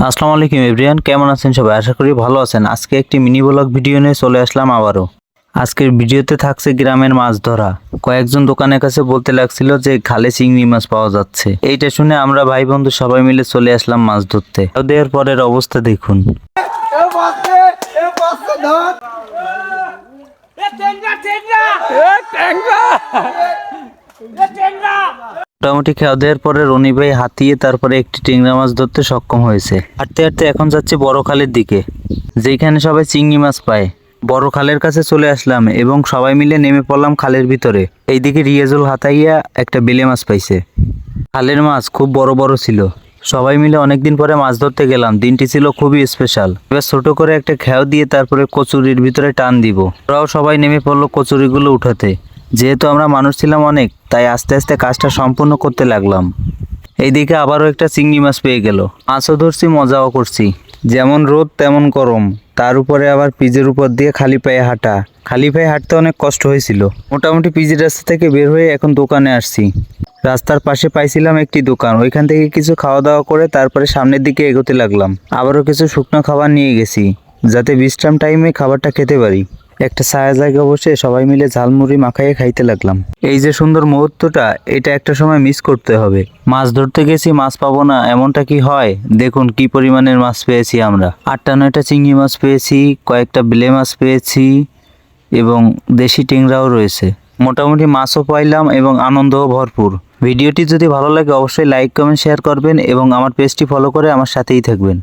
আসসালামু আলাইকুম এভরিওয়ান, কেমন আছেন সবাই? আশা করি ভালো আছেন। আজকে একটি মিনি ব্লগ ভিডিও নিয়ে চলে আসলাম আবারও। আজকের ভিডিওতে থাকছে গ্রামের মাছ ধরা। কয়েকজন দোকানের কাছে বলতে লাগছিল যে খালে চিংড়ি মাছ পাওয়া যাচ্ছে। এইটা শুনে আমরা ভাই বন্ধু সবাই মিলে চলে আসলাম মাছ ধরতে। দেওয়ার পরের অবস্থা দেখুন। মোটামুটি খাওয়া দেওয়ার পরে রনি ভাই হাতিয়ে তারপরে একটি টেংরা মাছ ধরতে সক্ষম হয়েছে। হাঁটতে হাঁটতে এখন যাচ্ছে বড় খালের দিকে, যেখানে সবাই চিংড়ি মাছ পায়। বড় খালের কাছে চলে আসলাম এবং সবাই মিলে নেমে পড়লাম খালের ভিতরে। এইদিকে রিয়াজুল হাতাইয়া একটা বেলে মাছ পাইছে। খালের মাছ খুব বড় বড় ছিল। সবাই মিলে অনেকদিন পরে মাছ ধরতে গেলাম। দিনটি ছিল খুবই স্পেশাল। এবার ছোট করে একটা খেয়াও দিয়ে তারপরে কচুরির ভিতরে টান দিব। ওরাও সবাই নেমে পড়লো কচুরিগুলো উঠাতে। যেহেতু আমরা মানুষ ছিলাম অনেক, তাই আস্তে আস্তে কাজটা সম্পূর্ণ করতে লাগলাম। এইদিকে আবারও একটা চিংড়ি মাছ পেয়ে গেল। মাছও ধরছি, মজাও করছি। যেমন রোদ তেমন গরম, তার উপরে আবার পিজের উপর দিয়ে খালি পায়ে হাঁটা। খালি পায়ে হাঁটতে অনেক কষ্ট হয়েছিল। মোটামুটি পিজের রাস্তা থেকে বের হয়ে এখন দোকানে আসছি। রাস্তার পাশে পাইছিলাম একটি দোকান, ওইখান থেকে কিছু খাওয়া দাওয়া করে তারপরে সামনের দিকে এগোতে লাগলাম। আবারও কিছু শুকনো খাবার নিয়ে গেছি, যাতে বিশ্রাম টাইমে খাবারটা খেতে পারি। একটা ছায়া জায়গা বসে সবাই মিলে ঝালমুড়ি মাখাইয়ে খাইতে লাগলাম। এই যে সুন্দর মুহূর্তটা, এটা একটা সময় মিস করতে হবে। মাছ ধরতে গেছি, মাছ পাবো না এমনটা কি হয়? দেখুন কি পরিমাণের মাছ পেয়েছি আমরা। 8-9টা চিংড়ি মাছ পেয়েছি, কয়েকটা বেলে মাছ পেয়েছি এবং দেশি টেংরাও রয়েছে। মোটামুটি মাছও পাইলাম এবং আনন্দও ভরপুর। ভিডিওটি যদি ভালো লাগে অবশ্যই লাইক কমেন্ট শেয়ার করবেন এবং আমার পেজটি ফলো করে আমার সাথেই থাকবেন।